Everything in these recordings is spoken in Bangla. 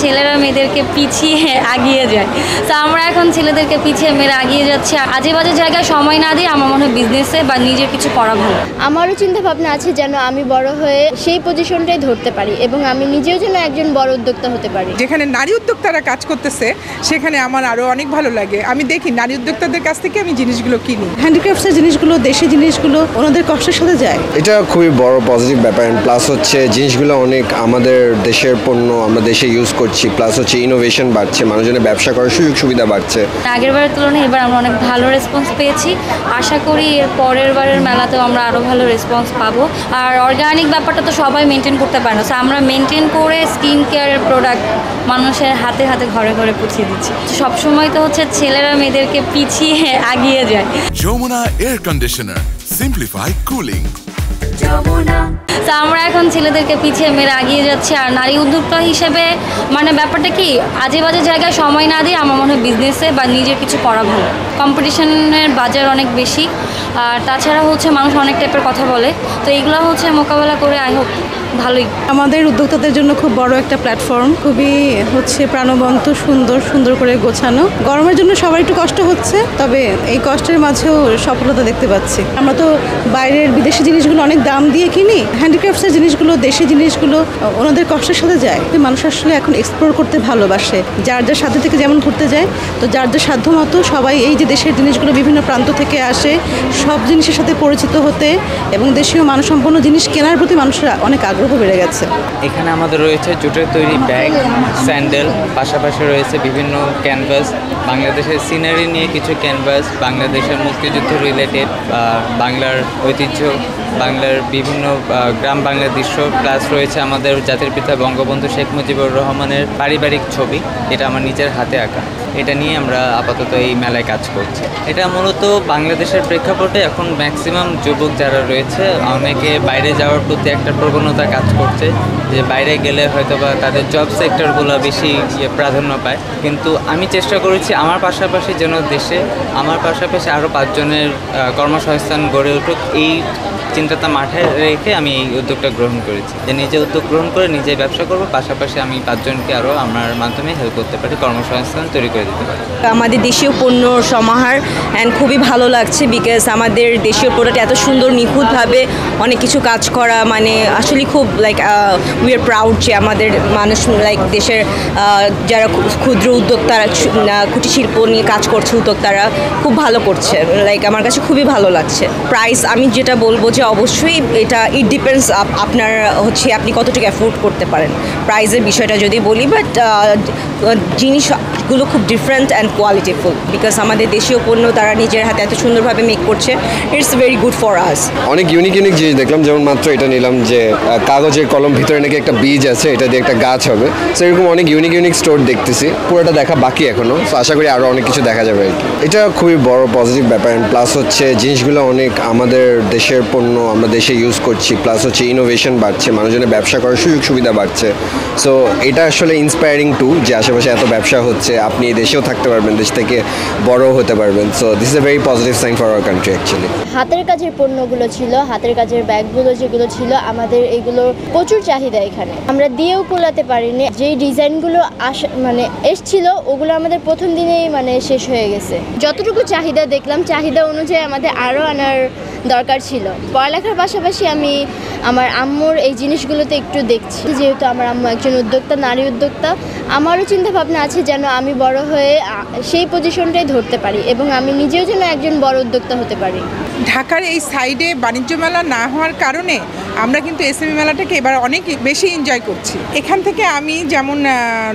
ছেলেরা মেয়েদেরকে পিছিয়ে এগিয়ে যায়। তো আমরা এখন ছেলেদেরকে পিছিয়ে মেয়েরা এগিয়ে যাচ্ছে। আজে বাজে জায়গায় সময় না দিয়ে আমার মনে হয় বিজনেসে বা নিজের কিছু করা ভালো। আমারও চিন্তা ভাবনা আছে যেন আমি বড় হয়ে সেই পজিশনটাই ধরতে পারি এবং আমি নিজেও যেন একজন বড় উদ্যোক্তা হতে পারি। যেখানে নারী উদ্যোক্তারা কাজ করতেছে সেখানে আমার আরও অনেক ভালো লাগে। আমি দেখি নারী উদ্যোক্তাদের কাছ থেকে আমি জিনিসগুলো কিনি। হ্যান্ডিক্রাফটসের জিনিসগুলো, দেশি জিনিসগুলো ওনাদের কষ্টের সাথে যায়। এটা খুবই বড় পজিটিভ ব্যাপার। প্লাস হচ্ছে জিনিসগুলো অনেক আমাদের দেশের পণ্য আমরা দেশে ইউজ করছি। প্লাস হচ্ছে ইনোভেশন বাড়ছে, মানুষজনের ব্যবসা করার সুযোগ সুবিধা বাড়ছে। আগের বারের তুলনায় এবার আমরা অনেক ভালো রেসপন্স পেয়েছি। আশা করি এর পরের বারের মেলাতেও আমরা আরও ভালো রেসপন্স পাবো। আর অর্গানিক ব্যাপারটা তো সবাই মেনটেন করতে পারে না, সো আমরা মেনটেন করে স্কিন কেয়ারের প্রোডাক্ট মানুষের হাতে হাতে ঘরে ঘরে পৌঁছে দিচ্ছি। সবসময় তো হচ্ছে ছেলেরা মেয়েদেরকে পিছিয়ে এগিয়ে যায়। Jamuna air conditioner, simplify cooling. তো আমরা এখন ছেলেদেরকে পিছিয়ে মেয়েরা এগিয়ে যাচ্ছে। আর নারী উদ্যোক্তা হিসেবে মানে ব্যাপারটা কি, আজে বাজে জায়গায় সময় না দিয়ে আমার মনে হয় বিজনেসে বা নিজের কিছু করা ভালো। কম্পিটিশনের বাজার অনেক বেশি, আর তাছাড়া হচ্ছে মানুষ অনেক টাইপের কথা বলে, তো এগুলো হচ্ছে মোকাবেলা করে আই হোপ ভালোই। আমাদের উদ্যোক্তাদের জন্য খুব বড় একটা প্ল্যাটফর্ম, খুবই হচ্ছে প্রাণবন্ত, সুন্দর করে গোছানো। গরমের জন্য সবার একটু কষ্ট হচ্ছে, তবে এই কষ্টের মাঝেও সফলতা দেখতে পাচ্ছি। আমরা তো বাইরের বিদেশি জিনিসগুলো অনেক দাম দিয়ে কিনি, হ্যান্ডিক্রাফটসের জিনিসগুলো, দেশি জিনিসগুলো ওনাদের কষ্টের সাথে যায়। মানুষ আসলে এখন এক্সপ্লোর করতে ভালোবাসে, যার যার সাথে থেকে যেমন ঘুরতে যায়, তো যার যার সাধ্য মতো সবাই এই যে দেশের জিনিসগুলো বিভিন্ন প্রান্ত থেকে আসে, সব জিনিসের সাথে পরিচিত হতে এবং দেশীয় মানসম্পন্ন জিনিস কেনার প্রতি মানুষের অনেক আগ্রহ বেড়ে গেছে। এখানে আমাদের রয়েছে জুটের তৈরি ব্যাগ, স্যান্ডেল, পাশাপাশি রয়েছে বিভিন্ন ক্যানভাস, বাংলাদেশের সিনারি নিয়ে কিছু ক্যানভাস, বাংলাদেশের মুক্তিযুদ্ধ রিলেটেড, বাংলার ঐতিহ্য, বাংলার বিভিন্ন গ্রাম বাংলার দৃশ্য, প্লাস রয়েছে আমাদের জাতির পিতা বঙ্গবন্ধু শেখ মুজিবুর রহমানের পারিবারিক ছবি। এটা আমার নিজের হাতে আঁকা। এটা নিয়ে আমরা আপাতত এই মেলায় কাজ করছি। এটা মূলত বাংলাদেশের প্রেক্ষাপটে এখন ম্যাক্সিমাম যুবক যারা রয়েছে অনেকে বাইরে যাওয়ার প্রতি একটা প্রবণতা কাজ করছে, যে বাইরে গেলে হয়তো বা তাদের জব সেক্টরগুলো বেশি প্রাধান্য পায়। কিন্তু আমি চেষ্টা করেছি আমার পাশাপাশি যেন দেশে আমার পাশাপাশি আরও 5 জনের কর্মসংস্থান গড়ে উঠুক, এই চিন্তাটা মাথায় রেখে আমি এই উদ্যোগটা গ্রহণ করেছি, যে নিজে উদ্যোগ গ্রহণ করে নিজে ব্যবসা করব, পাশাপাশি আমি 5 জনকে আরও আমার মাধ্যমে হেল্প করতে পারি, কর্মসংস্থান তৈরি করে দিতে পারি। আমাদের দেশীয় পণ্য সমাহার অ্যান্ড খুবই ভালো লাগছে, বিকজ আমাদের দেশীয় প্রোডাক্ট এত সুন্দর নিখুঁতভাবে অনেক কিছু কাজ করা, মানে আসলে খুব লাইক উই আর প্রাউড যে আমাদের মানুষ লাইক দেশের যারা ক্ষুদ্র উদ্যোক্তারা, কুটির শিল্প নিয়ে কাজ করছে উদ্যোক্তারা খুব ভালো করছে। লাইক আমার কাছে খুবই ভালো লাগছে। প্রাইস আমি যেটা বলবো যে অবশ্যই এটা ইট ডিপেন্ডস আপনার হচ্ছে আপনি কতটুকু অ্যাফোর্ড করতে পারেন প্রাইসের বিষয়টা যদি বলি, বাট জিনিসগুলো খুব ডিফারেন্ট অ্যান্ড কোয়ালিটিফুল, বিকজ আমাদের দেশীয় পণ্য তারা নিজের হাতে এত সুন্দরভাবে মেক করছে। It's very good for us. অনেক ইউনিক জিনিস দেখলাম, যেমন মাত্র এটা নিলাম যে কাগজের কলম, ভিতরে নাকি একটা বীজ আছে, এটা দিয়ে একটা গাছ হবে। সো এরকম অনেক ইউনিক স্টোর দেখতেছি, পুরোটা দেখা বাকি এখনও। সো আশা করি আরও অনেক কিছু দেখা যাবে আর কি। এটা খুবই বড় পজিটিভ ব্যাপার। প্লাস হচ্ছে জিনিসগুলো অনেক আমাদের দেশের পণ্য আমরা দেশে ইউজ করছি। প্লাস হচ্ছে ইনোভেশন বাড়ছে, মানুষজনের ব্যবসা করার সুযোগ সুবিধা বাড়ছে। সো এটা আসলে ইন্সপায়ারিং টু, যে আশেপাশে এত ব্যবসা হচ্ছে, আপনি দেশেও থাকতে পারবেন, দেশ থেকে বড়ও হতে পারবেন। So this is a very positive sign for our country actually. হাতের কাজের পণ্যগুলো ছিল, হাতের কাজের ব্যাগগুলো যেগুলো ছিল, আমাদের এগুলো প্রচুর চাহিদা এখানে। আমরা দিয়েও কুলাতে পারিনি। যেই ডিজাইনগুলো মানে এসছিল ওগুলো আমাদের প্রথম দিনেই মানে শেষ হয়ে গেছে। যতটুকু চাহিদা দেখলাম, চাহিদা অনুযায়ী আমাদের আরও আনার দরকার ছিল। পড়ালেখার পাশাপাশি আমি আমার আম্মুর এই জিনিসগুলোতে একটু দেখছি, যেহেতু আমার আম্মু একজন উদ্যোক্তা, নারী উদ্যোক্তা। আমারও চিন্তা ভাবনা আছে যেন আমি বড় হয়ে সেই পজিশনটাই ধরতে পারি এবং আমি নিজেও যেন একজন বড় উদ্যোক্তা হতে পারি। ঢাকার এই সাইডে বাণিজ্য মেলা না হওয়ার কারণে আমরা কিন্তু এসএমই মেলাটাকে এবার অনেক বেশি এনজয় করছি। এখান থেকে আমি যেমন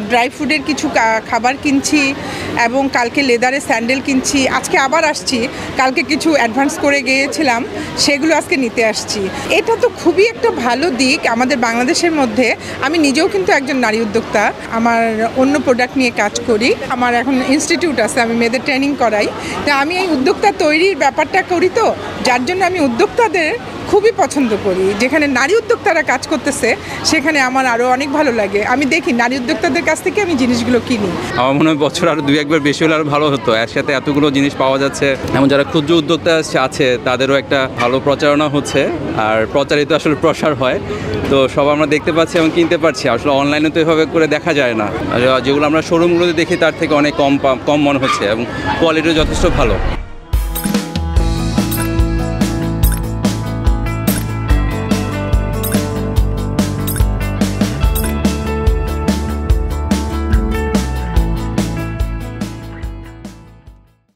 ড্রাই ফ্রুটের কিছু খাবার কিনছি এবং কালকে লেদারের স্যান্ডেল কিনছি। আজকে আবার আসছি, কালকে কিছু অ্যাডভান্স করে গিয়েছিলাম, সেগুলো আজকে নিতে আসছি। এটা তো খুবই একটা ভালো দিক আমাদের বাংলাদেশের মধ্যে। আমি নিজেও কিন্তু একজন নারী উদ্যোক্তা, আমার অন্য প্রোডাক্ট নিয়ে কাজ করি। আমার এখন ইনস্টিটিউট আছে, আমি মেয়েদের ট্রেনিং করাই। তা আমি এই উদ্যোক্তা তৈরির ব্যাপারটা করি, তো যার জন্য আমি উদ্যোক্তাদের খুবই পছন্দ করি। যেখানে নারী উদ্যোক্তারা কাজ করতেছে সেখানে আমার আরও অনেক ভালো লাগে। আমি দেখি নারী উদ্যোক্তাদের কাছ থেকে আমি জিনিসগুলো কিনি। আমার মনে হয় বছর আরও 2-1 বার বেশি হলে আরও ভালো হতো। এর সাথে এতগুলো জিনিস পাওয়া যাচ্ছে, এমন যারা ক্ষুদ্র উদ্যোক্তা আছে তাদেরও একটা ভালো প্রচারণা হচ্ছে, আর প্রচারিত আসলে প্রসার হয়। তো সব আমরা দেখতে পাচ্ছি এবং কিনতে পারছি। আসলে অনলাইনে তো এভাবে করে দেখা যায় না, যেগুলো আমরা শোরুমগুলোতে দেখি তার থেকে অনেক কম মনে হচ্ছে এবং কোয়ালিটিও যথেষ্ট ভালো।